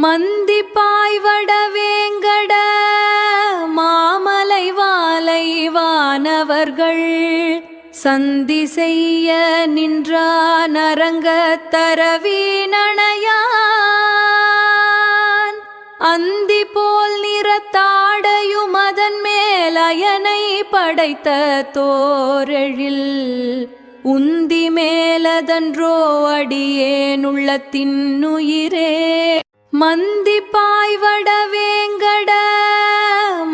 மந்தி பாய்வட வேங்கட மாமலை வாலை வானவர்கள் சந்தி செய்ய நின்றான் அரங்கத் தரவீனணையான் அந்தி போல் நிறத்தாடையும் அதன் மேல் அயனை படைத்த தோரெழில் உந்தி மேலதன்றோ அடியேன் உள்ளத்தின்னுயிரே. மந்தி பாய்வட வேங்கட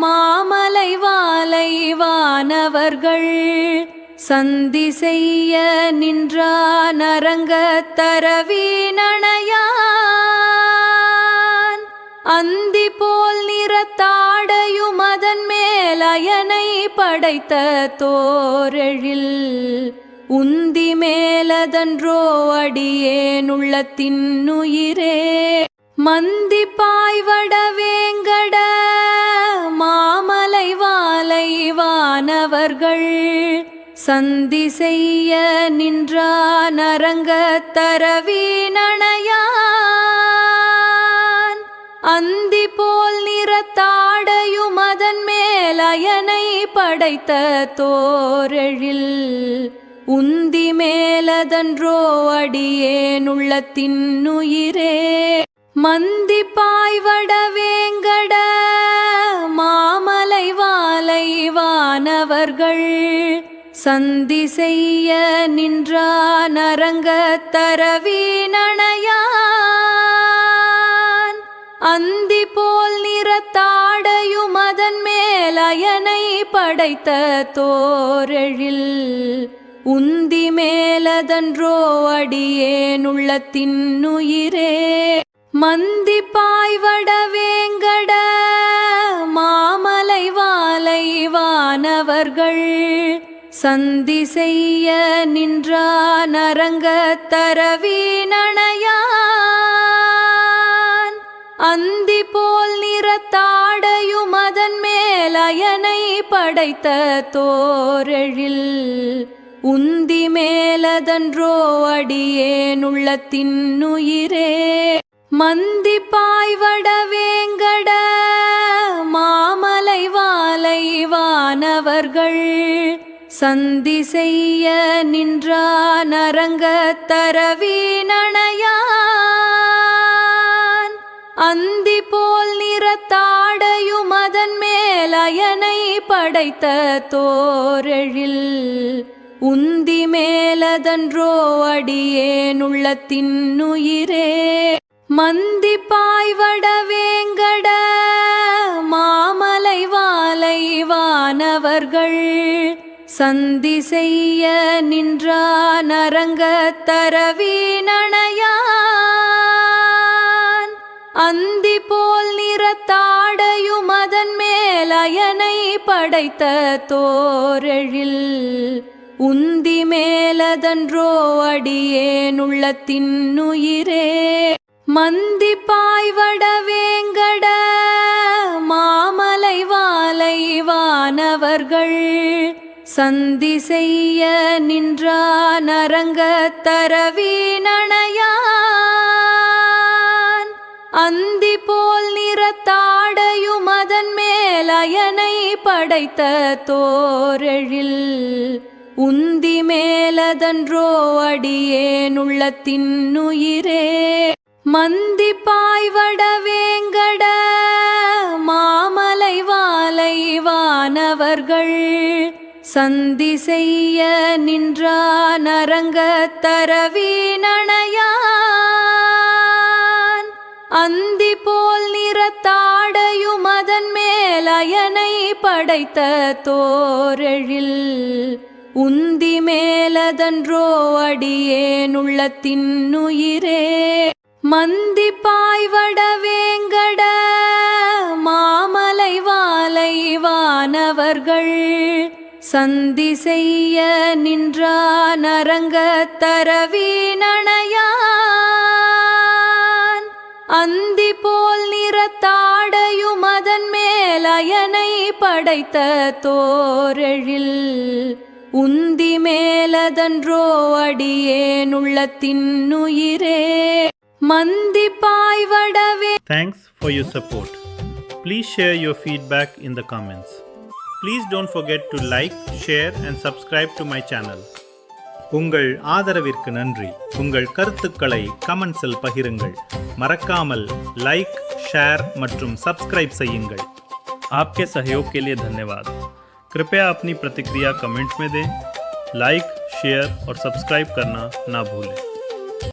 மாமலை வாலை வானவர்கள் சந்தி செய்ய நின்றான் அரங்கத் தரவீனணையான் அந்தி போல் நிறத்தாடையும் அதன் மேல் அயனை படைத்த தோரெழில் உந்தி மேலதன்றோ அடியேன் உள்ளத்தின்னுயிரே. மந்தி பாய்வட வேங்கட மாமலை வாலை வானவர்கள் சந்தி செய்ய நின்றான் அரங்கத் தரவீனணையான் அந்தி போல் நிறத்தாடையும் அதன் மேல் அயனை படைத்த தோரெழில் உந்தி மேலதன்றோ அடியேன் உள்ளத்தின்னுயிரே. மந்தி பாய்வட வேங்கட மாமலை வாலை வானவர்கள் சந்தி செய்ய நின்றான் அரங்கத் தரவீனணையான் அந்தி போல் நிறத்தாடையும் அதன் மேல் அயனை படைத்த தோரெழில் உந்தி மேலதன்றோ அடியேன் உள்ளத்தின்னுயிரே. மந்தி பாய்வட வேங்கட மாமலை வாலை வானவர்கள் சந்தி செய்ய நின்றான் அரங்கத் தரவீனணையான் அந்தி போல் நிறத்தாடையும் அதன் மேல் அயனை படைத்த தோரெழில் உந்தி மேலதன்றோ அடியேன் உள்ளத்தின்னுயிரே. மந்தி பாய்வட வேங்கட மாமலை வாலை வானவர்கள் சந்தி செய்ய நின்றான் அரங்கத் தரவீனணையான் அந்தி போல் நிறத்தாடையும் அதன் மேல் அயனை படைத்த தோரெழில் உந்தி மேலதன்றோ அடியேன் உள்ளத்தின்னுயிரே. மந்தி பாய்வட வேங்கட மாமலை வாலை வானவர்கள் சந்தி செய்ய நின்றான் அரங்கத் தரவீனணையான் அந்தி போல் நிறத்தாடையும் அதன் மேல் அயனை படைத்த தோரெழில் உந்தி மேலதன்றோ அடியேன் உள்ளத்தின்னுயிரே. மந்தி பாய்வட வேங்கட மாமலை வாலை வானவர்கள் சந்தி செய்ய நின்றான் அரங்கத் தரவீனணையான் அந்தி போல் நிறத்தாடையும் அதன் மேல் அயனை படைத்த தோரெழில் உந்தி மேலதன்றோ அடியேன் உள்ளத்தின்னுயிரே. மந்தி பாய்வட வேங்கட மாமலை வாலை வானவர்கள் சந்தி செய்ய நின்றான் அரங்கத் தரவீனணையான் அந்தி போல் நிறத்தாடையும் அதன் மேல் அயனை படைத்த தோரெழில் உந்தி மேலதன்றோ அடியேன் உள்ளத்தின்னுயிரே. மந்தி பாய்வட வேங்கட மாமலை வாலை வானவர்கள் சந்தி செய்ய நின்றான் அரங்கத் தரவீனணையான் அந்தி போல் நிறத்தாடையும் அதன் மேல் அயனை படைத்த தோரெழில் உந்தி மேலதன்றோ அடியேன் உள்ளத்தின்னுயிரே. மந்தி பாய்வடவே. Thanks for your support. Please share your feedback in the comments. Please don't forget to like, share and subscribe to my channel. உங்கள் ஆதரவிற்கு நன்றி. உங்கள் கருத்துக்களை கமெண்ட்ஸில் பகிருங்கள். மறக்காமல் லைக், ஷேர் மற்றும் சப்ஸ்கிரைப் செய்யுங்கள். आपके सहयोग के लिए धन्यवाद. कृपया अपनी प्रतिक्रिया कमेंट्स में दें. लाइक, शेयर और सब्सक्राइब करना ना भूलें.